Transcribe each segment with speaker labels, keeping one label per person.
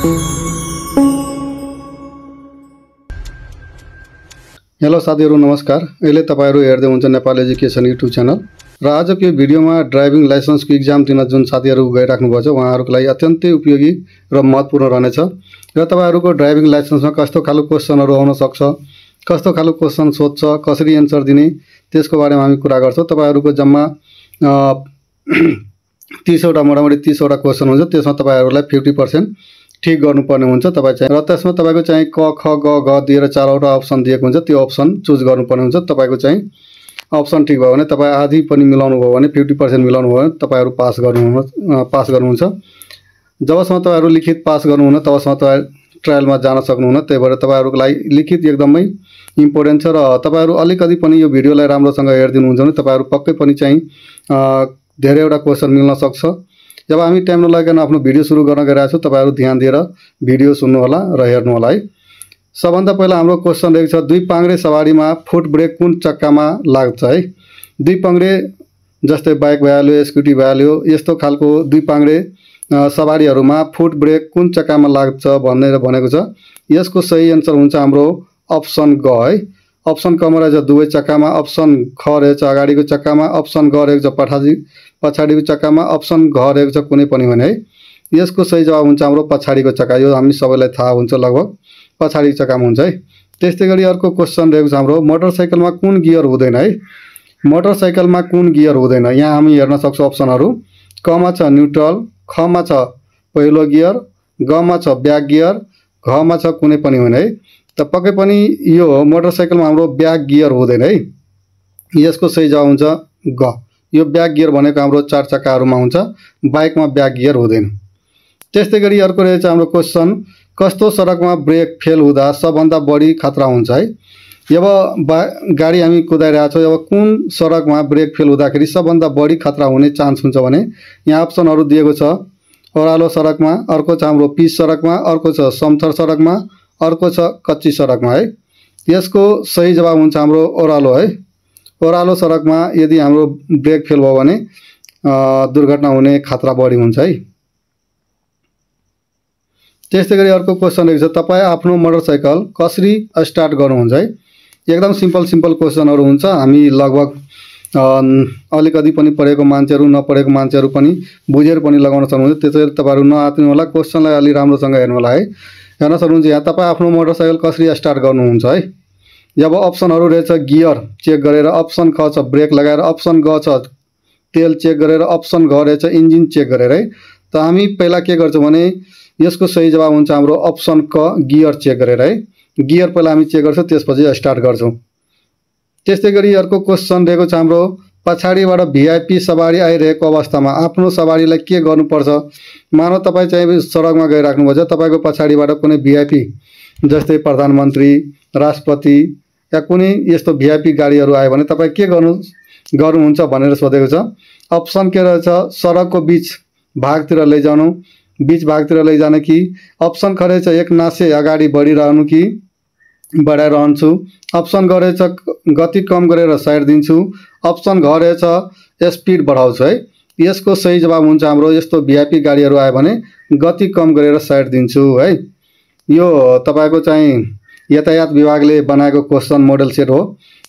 Speaker 1: Hello साथीहरु नमस्कार। अहिले तपाईहरु हेर्दै हुनुहुन्छ नेपाल एजुकेसन युट्युब च्यानल र आजको यो भिडियोमा ड्राइभिङ लाइसेन्सको एक्जाम दिन जुन साथीहरु गइराख्नु भएको छ उहाँहरुको लागि अत्यन्तै उपयोगी र महत्त्वपूर्ण रहनेछ। र तपाईहरुको ड्राइभिङ लाइसेन्समा कस्तो खालको क्वेशनहरु आउन सक्छ, कस्तो खालको क्वेशन सोध्छ, कसरी एन्सर दिने त्यसको बारेमा हामी कुरा गर्छौं। तपाईहरुको जम्मा 30 वटा मोटामोटी 30 वटा क्वेशन हुन्छ। त्यसमा तपाईहरुलाई 50% ठीक गर्नुपर्ने हुन्छ तपाई चाहिँ। र त्यसमा तपाईको चाहिँ क ख ग घ दिएर 4 वटा अप्सन दिएको हुन्छ। त्यो अप्सन चुज गर्नुपर्ने हुन्छ। तपाईको चाहिँ अप्सन ठीक भयो भने तपाई आधी पनि मिलाउनु भयो भने 50% मिलाउनु भयो भने तपाईहरु पास गर्नुहुन्छ। जबसम्म तपाईहरु लिखित पास गर्नुहुन्न तबसम्म तपाई ट्रायलमा जान सक्नुहुन्न। त्यही भएर तपाईहरुको लागि लिखित एकदमै इम्पोर्टेन्ट छ। र तपाईहरु अलिकति पनि यो भिडियोलाई राम्रोसँग हेर्दिनुहुन्छ भने तपाईहरु पक्कै पनि चाहिँ धेरैवटा क्वेशन मिल्न सक्छ। जब हामी टाइम नलागिकन आफ्नो भिडियो सुरु गर्न गइरहेका छौं, तपाईहरु ध्यान दिएर भिडियो सुन्नु होला र हेर्नु होला है। सबभन्दा पहिला हाम्रो क्वेशन रहेको छ, दुई पाङ्ग्रे सवारीमा फुट ब्रेक कुन चक्कामा लाग्छ है। दुई पाङ्ग्रे जस्तै बाइक भइहाल्यो, स्कुटी भइहाल्यो, यस्तो खालको दुई पाङ्ग्रे सवारीहरुमा फुट ब्रेक कुन चक्कामा लाग्छ भनेर भनेको छ। यसको सही आन्सर हुन्छ हाम्रो अप्सन ग है। अप्सन क मा रहेछ दुवै चक्कामा, अप्सन ख रहेछ अगाडिको चक्कामा, अप्सन ग रहेको छ पछाडीको चक्कामा, अप्सन घ रहेको छ कुनै पनि भने है। यसको सही जवाब हुन्छ हाम्रो पछाडीको चक्का। यो हामी सबैलाई थाहा हुन्छ, लगभग पछाडीको चक्कामा हुन्छ है। त्यस्तै गरी अर्को क्वेशन रहेको छ हाम्रो, मोटरसाइकलमा कुन गियर हुँदैन है। मोटरसाइकलमा कुन गियर हुँदैन, यहाँ हामी हेर्न सक्छौं अप्सनहरु। क मा छ न्युट्रल, ख मा छ पहिलो गियर, ग मा छ ब्याक गियर, घ मा छ कुनै पनि भने है। त पक्कै पनि यो मोटरसाइकलमा हाम्रो ब्याक गियर हुँदैन है। यसको सही जवाब हुन्छ ग। यो ब्याक गियर भनेको हाम्रो 4 चक्काहरुमा हुन्छ, बाइकमा ब्याक गियर हुँदैन। त्यस्तै गरी अर्को रहेछ हाम्रो क्वेशन, कस्तो सडकमा ब्रेक फेल हुँदा सबभन्दा बढी खतरा हुन्छ है। जब गाडी हामी कुदाइरहेका छौं, अब कुन सडकमा ब्रेक फेल हुँदाखेरि सबभन्दा बढी खतरा हुने चान्स हुन्छ भने यहाँ अप्सनहरु दिएको छ। ओरालो सडकमा, अर्को छ हाम्रो पिच सडकमा, अर्को छ समथर सडकमा, अर्को छ कच्ची सडकमा है। यसको सही जवाब हुन्छ हाम्रो ओरालो है। ओरालो सडकमा यदि हाम्रो ब्रेक फेल भयो भने दुर्घटना हुने खतरा बढी हुन्छ है। त्यस्तै गरी अर्को क्वेशन रहेको छ, तपाई आफ्नो मोटरसाइकल कसरी स्टार्ट गर्नुहुन्छ है। एकदम सिम्पल क्वेशनहरु हुन्छ। हामी लगभग अलिकति पनि पढेको मान्छेहरु नपढेको मान्छेहरु पनि बुझेर पनि लगाउन सक्नुहुन्छ। त्यसैले तपाईहरु नआत्नु होला, क्वेशनलाई अलि राम्रोसँग हेर्नु होला है। हेर्न सक्नुहुन्छ यहाँ तपाई आफ्नो मोटरसाइकल कसरी स्टार्ट गर्नुहुन्छ है। जब अप्सनहरु रहेछ गियर चेक गरेर, अप्सन ख छ ब्रेक लगाएर, अप्सन ग छ तेल चेक गरेर, अप्सन घ रहेछ इन्जिन चेक गरेर है। त हामी पहिला के गर्छौं भने यसको सही जवाब हुन्छ हाम्रो अप्सन क गियर चेक गरेर है। गियर पहिला हामी चेक गर्छौं, त्यसपछि स्टार्ट गर्छौं। त्यस्तै गरी अर्को क्वेशन रहेको छ हाम्रो, पछाडीबाट भिआइपी सवारी आइरहेको अवस्थामा आफ्नो सवारीलाई के गर्नुपर्छ। मानव तपाई चाहिँ सडकमा गइराख्नु भएको छ, तपाईको पछाडीबाट कुनै भिआइपी जस्तै प्रधानमन्त्री, राष्ट्रपति या कुनै यस्तो भिआइपी गाडीहरु आयो भने तपाई के गर्नुहुन्छ भनेर सोधेको छ। अप्सन के रहेछ, सडकको बीच भागतिर लैजानु, बीच भागतिर लैजाने कि। अप्सन ख रहेछ एक नासे अगाडि बढिरहनु कि बढाइरहन्छु। अप्सन ग रहेछ गति कम गरेर साइड दिन्छु। अप्सन घ रहेछ स्पिड बढाउँछु है। यसको सही जवाब हुन्छ हाम्रो यस्तो भिआइपी गाडीहरु आयो भने गति कम गरेर साइड दिन्छु है। यो तपाईको चाहिँ यातायात विभागले बनाएको क्वेशन मोडल सेट हो।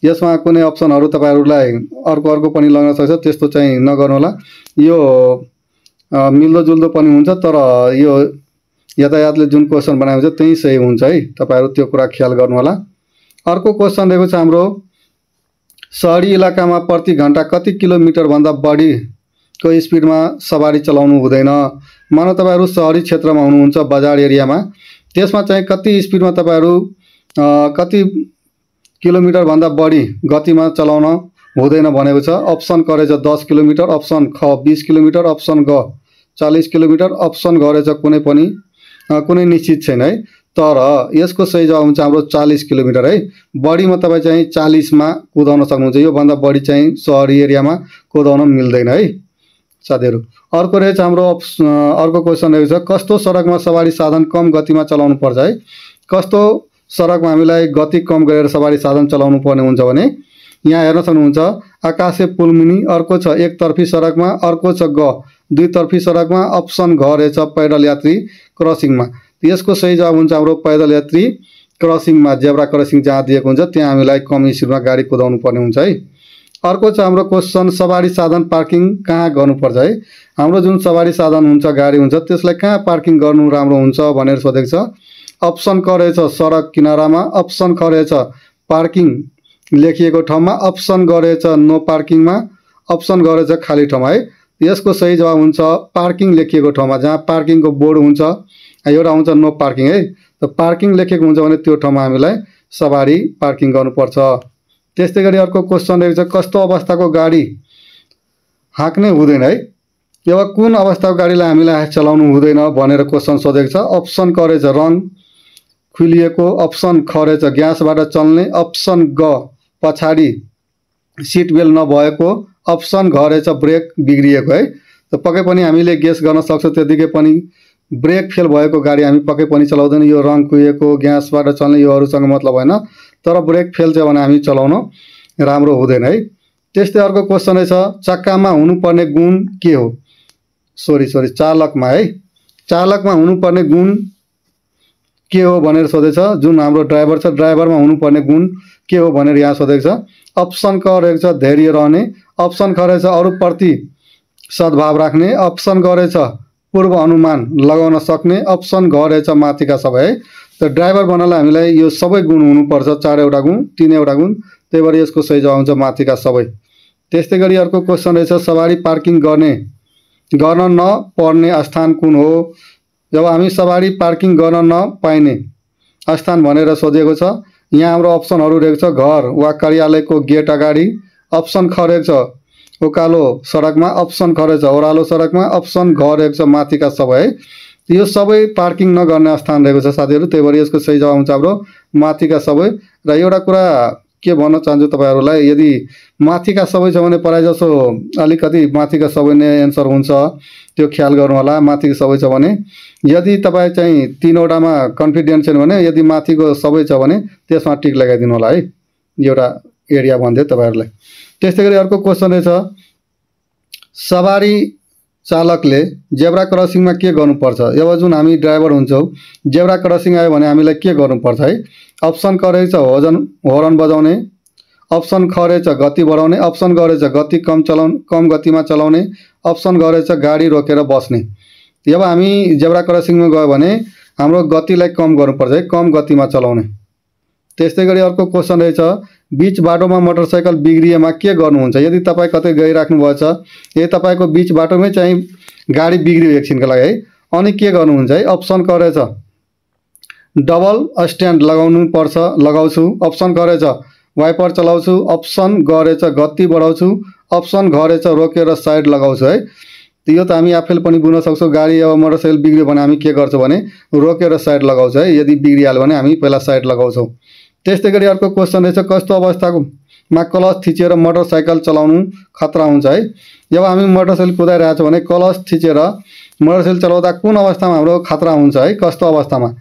Speaker 1: यसमा कुनै अप्सनहरु तपाईहरुलाई अर्को पनि लाग्न सक्छ, त्यस्तो चाहिँ नगर्नु होला। यो मिल्दो जुल्दो पनि हुन्छ, तर यो यातायातले जुन क्वेशन बनाएको छ त्यही सही हुन्छ है। तपाईहरु त्यो कुरा ख्याल गर्नु होला। अर्को क्वेशन रहेको छ हाम्रो, शहरी इलाकामा प्रति घण्टा कति किलोमिटर भन्दा बढी को स्पिडमा सवारी चलाउनु हुँदैन। मानव तपाईहरु शहरी क्षेत्रमा हुनुहुन्छ, बजार एरियामा, त्यसमा चाहिँ कति स्पिडमा तपाईहरु कति किलोमिटर भन्दा बढी गतिमा चलाउन हुँदैन भनेको छ। अप्सन क रहेछ 10 किलोमिटर, अप्सन ख 20 किलोमिटर, अप्सन ग 40 किलोमिटर, अप्सन घ रहेछ कुनै निश्चित छैन है। तर यसको सही जवाब हुन्छ हाम्रो 40 किलोमिटर है। बढीमा तपाई चाहिँ 40 मा कुदाउन सक्नुहुन्छ। यो भन्दा बढी चाहिँ शहरी एरियामा कुदाउन मिल्दैन है साथीहरु। अर्को रहेछ हाम्रो अर्को क्वेशन रहेको छ, कस्तो सडकमा सवारी साधन कम गतिमा चलाउनु पर्छ है। कस्तो सडकमा हामीलाई गति कम गरेर सवारी साधन चलाउनु पर्ने हुन्छ भने यहाँ हेर्न सक्नुहुन्छ, आकाशे पुलमुनि। अर्को छ एकतर्फी सडकमा, अर्को छ ग दुईतर्फी सडकमा, अप्सन घ रहेछ पैदल यात्री क्रसिङमा। यसको सही जवाब हुन्छ हाम्रो पैदल यात्री क्रसिङमा, जेब्रा क्रसिङ जहाँ दिएको हुन्छ त्यहाँ हामीलाई कम स्पिडमा गाडी कुदाउनु पर्ने हुन्छ है। अर्को छ हाम्रो क्वेसन, सवारी साधन पार्किङ कहाँ गर्नुपर्छ है। हाम्रो जुन सवारी साधन हुन्छ, गाडी हुन्छ, त्यसलाई कहाँ पार्किङ गर्नु राम्रो हुन्छ भनेर सोधेको छ। अप्सन क रहेछ सडक किनारामा, अप्सन ख रहेछ पार्किङ लेखिएको ठाउँमा, अप्सन ग रहेछ नो पार्किङमा, अप्सन ग रहेछ खाली ठाउँमा है। यसको सही जवाब हुन्छ पार्किङ लेखिएको ठाउँमा, जहाँ पार्किङको बोर्ड हुन्छ, एउटा हुन्छ नो पार्किङ है। त पार्किङ लेखेको हुन्छ भने त्यो ठाउँमा हामीलाई सवारी पार्किङ गर्नुपर्छ। त्यस्तै गरी अर्को क्वेसन रहेको छ, कस्तो अवस्थाको गाडी हाँक्ने हुँदैन है। अब कुन अवस्थाको गाडीलाई हामीलाई चलाउनु हुँदैन भनेर क्वेसन सोधेको छ। अप्सन क रहेछ रङ खुलिएको, अप्सन ख रहेछ ग्यासबाट चल्ने, अप्सन ग पछाडि सिट बेल्ट नभएको, अप्सन घ रहेछ ब्रेक बिग्रिएको है। त पक्कै पनि हामीले गेस गर्न सक्छौँ त्यतिकै पनि ब्रेक फेल भएको गाडी हामी पक्कै पनि चलाउँदैन। यो रङ कुहिएको, ग्यासबाट चल्ने योहरूसँग मतलब होइन, तर ब्रेक फेल छ भने हामी चलाउन राम्रो हुँदैन है। त्यस्तै अर्को क्वेसन रहेछ, चक्कामा हुनुपर्ने गुण के हो। चालकमा है, चालकमा हुनुपर्ने गुण के हो भनेर सोधेछ। जुन हाम्रो ड्राइभर छ, ड्राइभरमा हुनुपर्ने गुण के हो भनेर यहाँ सोधेको छ। अप्सन क रहेको छ धैर्य रहने, अप्सन ख रहेछ अरूप्रति सद्भाव राख्ने, अप्सन ग रहेछ पूर्व अनुमान लगाउन सक्ने, अप्सन घ रहेछ माथिका सबै है। त ड्राइभर बन्नलाई हामीलाई यो सबै गुण हुनुपर्छ, 4वटा गुण 3वटा गुण, त्यही भएर यसको सही जवाब हुन्छ माथिका सबै। त्यस्तै गरी अर्को क्वेसन रहेछ, सवारी पार्किङ गर्न नपर्ने स्थान कुन हो। जब हामी सवारी पार्किङ गर्न नपाइने स्थान भनेर सोधेको छ। यहाँ हाम्रो अप्सनहरू रहेको छ घर वा कार्यालयको गेट अगाडि, अप्सन ख रहेको छ उकालो सडकमा, अप्सन ख रहेछ ओह्रालो सडकमा, अप्सन घ रहेको छ माथिका सबै है। यो सबै पार्किङ नगर्ने स्थान रहेको छ साथीहरू, त्यही भएर यसको सही जवाब हुन्छ हाम्रो माथिका सबै। र एउटा कुरा के भन्न चाहन्छु तपाईँहरूलाई, यदि माथिका सबै छ भने प्रायः जसो अलिकति माथिका सबै नै एन्सर हुन्छ, त्यो ख्याल गर्नु होला। माथिको सबै छ भने, यदि तपाईँ चाहिँ 3वटामा कन्फिडेन्ट छैन भने, यदि माथिको सबै छ भने त्यसमा टिक लगाइदिनु होला है। एउटा एरिया भन्दै तपाईँहरूलाई। त्यस्तै गरी अर्को क्वेसन रहेछ, सवारी चालकले जेब्रा क्रसिङमा के गर्नुपर्छ। अब जुन हामी ड्राइभर हुन्छौँ, जेब्रा क्रसिङ आयो भने हामीलाई के गर्नुपर्छ है। अप्सन क रहेछ हर्न बजाउने, अप्सन ख रहेछ गति बढाउने, अप्सन ग रहेछ गति कम गतिमा चलाउने, अप्सन ग रहेछ गाडी रोकेर बस्ने। अब हामी जेब्रा क्रसिङमा गयो भने हाम्रो गतिलाई कम गर्नुपर्छ है, कम गतिमा चलाउने। त्यस्तै गरी अर्को क्वेसन रहेछ, बीच बाटोमा मोटरसाइकल बिग्रिएमा के गर्नुहुन्छ। यदि तपाईँ कतै गइराख्नु भएछ, यदि तपाईँको बीच बाटोमै चाहिँ गाडी बिग्रियो एकछिनको लागि है, अनि के गर्नुहुन्छ है। अप्सन क रहेछ डबल स्ट्यान्ड लगाउँछु, अप्सन क रहेछ वाइपर चलाउँछु, अप्सन ग रहेछ गति बढाउँछु, अप्सन घ रहेछ रोकेर साइड लगाउँछु है। यो त हामी आफैले पनि बुझ्न सक्छौँ। गाडी अब मोटरसाइकल बिग्रियो भने हामी के गर्छौँ भने रोकेर साइड लगाउँछ है। यदि बिग्रिहाल्यो भने हामी पहिला साइड लगाउँछौँ। त्यस्तै गरी अर्को क्वेसन रहेछ, कस्तो अवस्थामा क्लच थिचेर मोटरसाइकल चलाउनु खतरा हुन्छ है। जब हामी मोटरसाइकल कुदाइरहेको छौँ भने क्लच थिचेर मोटरसाइकल चलाउँदा कुन अवस्थामा हाम्रो खतरा हुन्छ है, कस्तो अवस्थामा।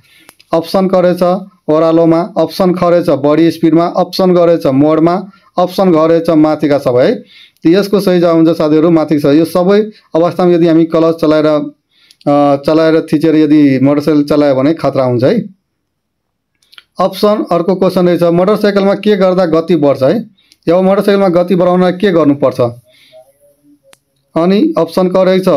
Speaker 1: अप्सन क रहेछ ओह्रालोमा, अप्सन ख रहेछ बढी स्पिडमा, अप्सन ग रहेछ मोडमा, अप्सन घ रहेछ माथिका सबै है। यसको सही जवाब हुन्छ साथीहरू माथिका सबै। यो सबै अवस्थामा यदि हामी क्लच चलाएर थिचेर यदि मोटरसाइकल चलायो भने खतरा हुन्छ है। अप्सन अर्को क्वेसन रहेछ, मोटरसाइकलमा के गर्दा गति बढ्छ है। अब मोटरसाइकलमा गति बढाउन के गर्नुपर्छ। अनि अप्सन क रहेछ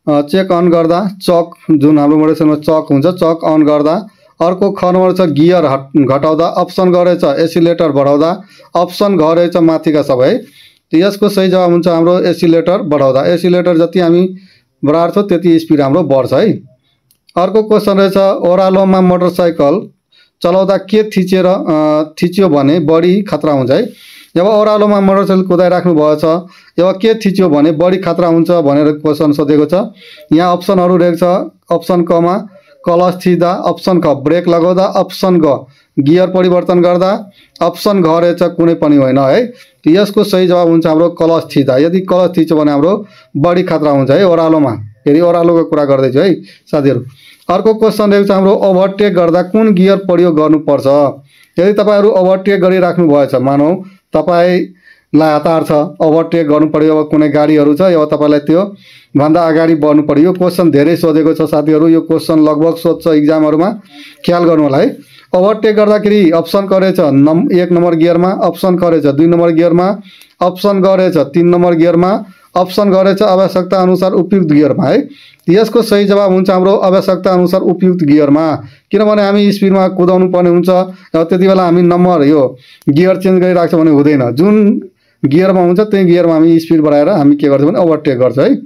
Speaker 1: चेक अन गर्दा, चक जुन हाम्रो मोटरसाइकलमा चक हुन्छ, चक अन गर्दा। अर्को ख नम्बर छ गियर घटाउँदा, अप्सन ग रहेछ एसिलेटर बढाउँदा, अप्सन घ रहेछ माथिका सबै है। यसको सही जवाब हुन्छ हाम्रो एसिलेटर बढाउँदा। एसिलेटर जति हामी बढाउँछौँ त्यति स्पिड हाम्रो बढ्छ है। अर्को क्वेसन रहेछ, ओह्रालोमा मोटरसाइकल चलाउँदा के थिच्यो भने बढी खतरा हुन्छ है। जब ओह्रालोमा मोटरसाइकल कुदाइराख्नु भएछ, अब के थिच्यो भने बढी खतरा हुन्छ भनेर क्वेसन सोधेको छ। यहाँ अप्सनहरू रहेको छ, अप्सन कमा क्लच थिच्दा, अप्सन ख ब्रेक लगाउँदा, अप्सन ग गियर परिवर्तन गर्दा, अप्सन घ रहेछ कुनै पनि होइन है। यसको सही जवाब हुन्छ हाम्रो क्लच थिच्दा। यदि क्लच थिच्यो भने हाम्रो बढी खतरा हुन्छ है ओह्रालोमा। फेरि ओह्रालोको कुरा गर्दैछु है साथीहरू। अर्को क्वेसन रहेको छ हाम्रो, ओभरटेक गर्दा कुन गियर प्रयोग गर्नुपर्छ। यदि तपाईँहरू ओभरटेक गरिराख्नु भएछ, मानौ तपाईँ लाई हतार छ, ओभरटेक गर्नु पर्यो, अब कुनै गाडीहरू छ, अब तपाईँलाई त्यो भन्दा अगाडि बढ्नु पर्यो। यो क्वेसन धेरै सोधेको छ साथीहरू, यो क्वेसन लगभग सोध्छ इक्जामहरूमा, ख्याल गर्नु होला है। ओभरटेक गर्दाखेरि अप्सन गरेछ 1 नम्बर गियरमा, अप्सन गरेछ 2 नम्बर गियरमा, अप्सन गरेछ 3 नम्बर गियरमा, अप्सन गरेछ आवश्यकता अनुसार उपयुक्त गियरमा है। यसको सही जवाब हुन्छ हाम्रो आवश्यकता अनुसार उपयुक्त गियरमा, किनभने हामी स्पिडमा कुदाउनु पर्ने हुन्छ। त्यति बेला हामी नम्बर यो गियर चेन्ज गरिराख्छ भने हुँदैन, जुन गियरमा हुन्छ त्यही गियरमा हामी स्पिड बढाएर हामी के गर्छौँ भने ओभरटेक गर्छ है।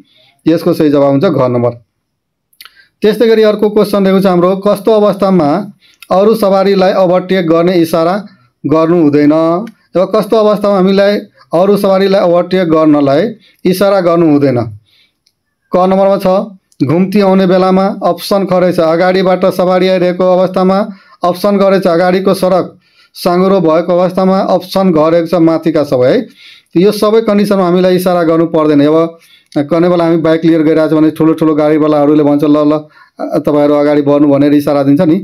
Speaker 1: यसको सही जवाब हुन्छ घ नम्बर। त्यस्तै गरी अर्को क्वेसन रहेको छ हाम्रो, कस्तो अवस्थामा अरू सवारीलाई ओभरटेक गर्ने इसारा गर्नु हुँदैन। अब कस्तो अवस्थामा हामीलाई अरू सवारीलाई ओभरटेक गर्नलाई इसारा गर्नु हुँदैन। क नम्बरमा छ घुम्ती आउने बेलामा, अप्सन ख रहेछ अगाडिबाट सवारी आइरहेको अवस्थामा, अप्सन ग रहेछ अगाडिको सडक साँघुरो भएको अवस्थामा, अप्सन घ रहेको छ माथिका सबै है। यो सबै कन्डिसनमा हामीलाई इसारा गर्नु पर्दैन। अब कुनै बेला हामी बाइक लिएर गइरहेको छ भने ठुलो ठुलो गाडीवालाहरूले भन्छ ल ल तपाईँहरू अगाडि बढ्नु भनेर इसारा दिन्छ नि,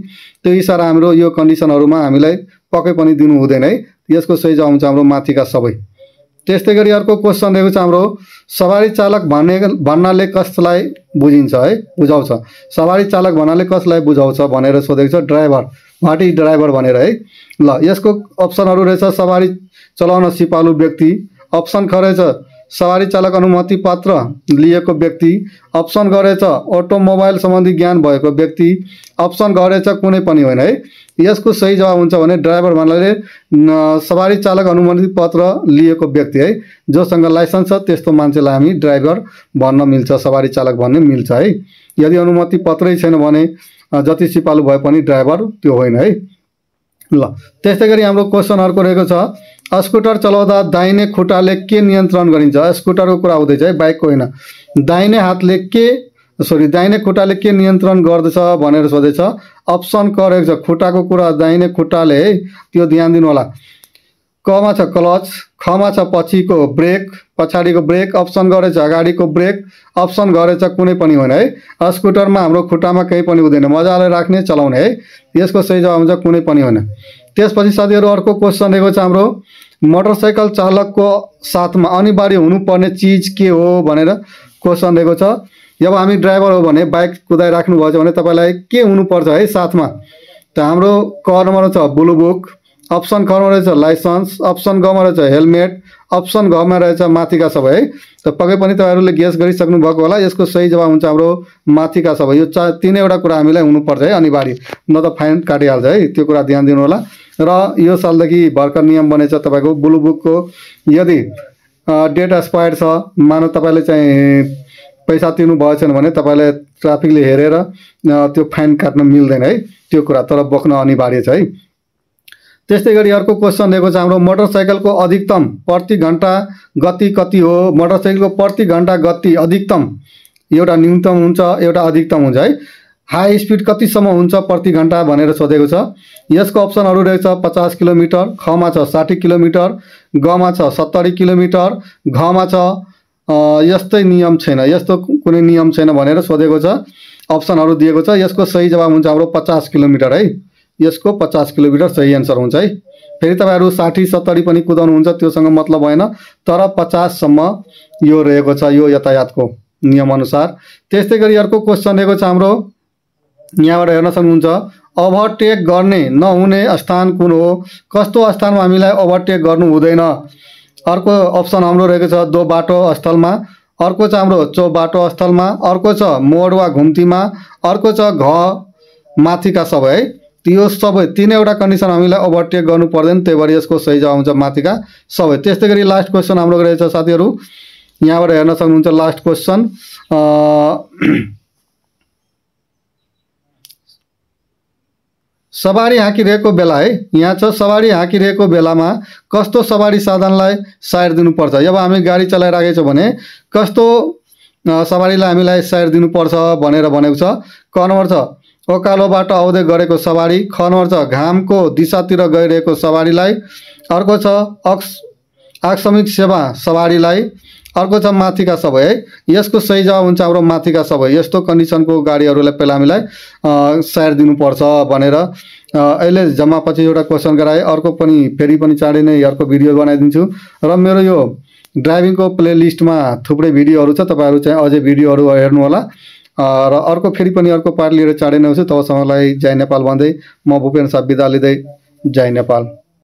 Speaker 1: त्यो इसारा हाम्रो यो कन्डिसनहरूमा हामीलाई पक्कै पनि दिनु हुँदैन है। यसको सही जवाब हुन्छ हाम्रो माथिका सबै। त्यस्तै गरी अर्को क्वेसन रहेको छ हाम्रो, सवारी चालक भन्नाले कसलाई बुझिन्छ है, बुझाउँछ। सवारी चालक भन्नाले कसलाई बुझाउँछ भनेर सोधेको छ, ड्राइभर, वाट इज ड्राइभर भनेर है। ल यसको अप्सनहरू रहेछ सवारी चलाउन सिपालु व्यक्ति, अप्सन ख रहेछ सवारी चालक अनुमति पत्र लिएको व्यक्ति, अप्सन ग रहेछ अटोमोबाइल सम्बन्धी ज्ञान भएको व्यक्ति, अप्सन ग रहेछ कुनै पनि होइन है। यसको सही जवाब हुन्छ भने ड्राइभर भन्नाले सवारी चालक अनुमति पत्र लिएको व्यक्ति है, जोसँग लाइसेन्स छ त्यस्तो मान्छेलाई हामी ड्राइभर भन्न मिल्छ, सवारी चालक भन्ने मिल्छ है। यदि अनुमति पत्रै छैन भने जति सिपालु भए पनि ड्राइभर त्यो होइन है। ल त्यस्तै गरी हाम्रो क्वेसन अर्को रहेको छ, स्कुटर चलाउँदा दाहिने खुट्टाले के नियन्त्रण गरिन्छ। स्कुटरको कुरा हुँदैछ है, बाइकको होइन। दाहिने खुट्टाले के नियन्त्रण गर्दछ भनेर सोधेछ। अप्सन क रहेको छ खुट्टाको कुरा दाहिने खुट्टाले है, त्यो ध्यान दिनु होला। कमा छ क्लच, खमा छ पछिको ब्रेक, पछाडिको ब्रेक, अप्सन गरेछ अगाडिको ब्रेक, अप्सन गरेछ कुनै पनि होइन है। स्कुटरमा हाम्रो खुट्टामा केही पनि हुँदैन, मजाले राख्ने चलाउने है। यसको सही जवाब हुन्छ कुनै पनि होइन। त्यसपछि साथीहरू अर्को क्वेसन रहेको छ हाम्रो, मोटरसाइकल चालकको साथमा अनिवार्य हुनुपर्ने चिज के हो भनेर क्वेसन रहेको छ। जब हामी ड्राइभर हो भने बाइक कुदाइराख्नु भएको छ भने तपाईँलाई के हुनुपर्छ है साथमा, त हाम्रो क नम्बर छ ब्लू बुक, अप्सन खमा रहेछ लाइसेन्स, अप्सन गमा रहेछ हेलमेट, अप्सन घमा रहेछ माथिका सबै है। त पक्कै पनि तपाईँहरूले गेस गरिसक्नु भएको होला। यसको सही जवाब हुन्छ हाम्रो माथिका सबै। यो तीनैवटा कुरा हामीलाई हुनुपर्छ है अनिवार्य, न त फाइन काटिहाल्छ है, त्यो कुरा ध्यान दिनु होला। र यो सालदेखि भर्खर नियम बनेछ तपाईँको ब्लू बुकको, यदि डेट एक्सपायर छ, मानव तपाईँले चाहिँ पैसा तिर्नु भएको छैन भने तपाईँलाई ट्राफिकले हेरेर त्यो फाइन काट्न मिल्दैन है, त्यो कुरा तर बोक्न अनिवार्य छ है। त्यस्तै गरी अर्को क्वेसन रहेको छ हाम्रो, मोटरसाइकलको अधिकतम प्रति घन्टा गति कति हो। मोटरसाइकलको प्रति घन्टा गति अधिकतम, एउटा न्यूनतम हुन्छ एउटा अधिकतम हुन्छ है। हाई स्पिड कतिसम्म हुन्छ प्रति घन्टा भनेर सोधेको छ। यसको अप्सनहरू रहेछ 50 किलोमिटर, खमा छ 60 किलोमिटर, गमा छ 70 किलोमिटर, घमा छ यस्तै नियम छैन, यस्तो कुनै नियम छैन भनेर सोधेको छ। अप्सनहरू दिएको छ। यसको सही जवाब हुन्छ हाम्रो 50 किलोमिटर है। यसको 50 किलोमिटर सही एन्सर हुन्छ है। फेरि तपाईँहरू 60-70 पनि कुदाउनुहुन्छ, त्योसँग मतलब भएन, तर 50 सम्म यो रहेको छ यो यातायातको नियमअनुसार। त्यस्तै गरी अर्को क्वेसन रहेको छ हाम्रो, यहाँबाट हेर्न सक्नुहुन्छ, ओभरटेक गर्ने नहुने स्थान कुन हो। कस्तो स्थानमा हामीलाई ओभरटेक गर्नु हुँदैन। अर्को अप्सन हाम्रो रहेको छ दो बाटो स्थलमा, अर्को छ हाम्रो चो बाटो स्थलमा, अर्को छ मोड वा घुम्तीमा, अर्को छ घ माथिका सबै है। यो सबै तीनैवटा कन्डिसन हामीलाई ओभरटेक गर्नु पर्दैन, त्यही भएर यसको सही जवाब हुन्छ माथिका सबै। त्यस्तै गरी लास्ट क्वेसन हाम्रो रहेछ साथीहरू, यहाँबाट हेर्न सक्नुहुन्छ लास्ट क्वेसन, सवारी हाँकिरहेको बेला है। यहाँ छ सवारी हाँकिरहेको बेलामा कस्तो सवारी साधनलाई साइड दिनुपर्छ। जब हामी गाडी चलाइराखेको छौँ भने कस्तो सवारीलाई हामीलाई साइड दिनुपर्छ भनेर भनेको छ। क नम्बर छ ओकालोबाट आउँदै गरेको सवारी, ख नम्बर छ घामको दिशातिर गइरहेको सवारीलाई, अर्को छ आकस्मिक सेवा सवारीलाई, अर्को छ माथिका सबै है। यसको सही जवाब हुन्छ हाम्रो माथिका सबै। यस्तो कन्डिसनको गाडीहरूलाई पहिला हामीलाई साइड दिनुपर्छ भनेर अहिले जम्मा 25वटा क्वेसन गराएँ। अर्को पनि फेरि पनि चाँडै नै अर्को भिडियो बनाइदिन्छु र मेरो यो ड्राइभिङको प्लेलिस्टमा थुप्रै भिडियोहरू छ, तपाईँहरू चाहिँ अझै भिडियोहरू हेर्नु होला। र अर्को फेरि पनि अर्को पार्ट लिएर चाँडै नै आउँछु। तबसम्मलाई जय नेपाल भन्दै म भूपेन साहब बिदा लिँदै जय नेपाल।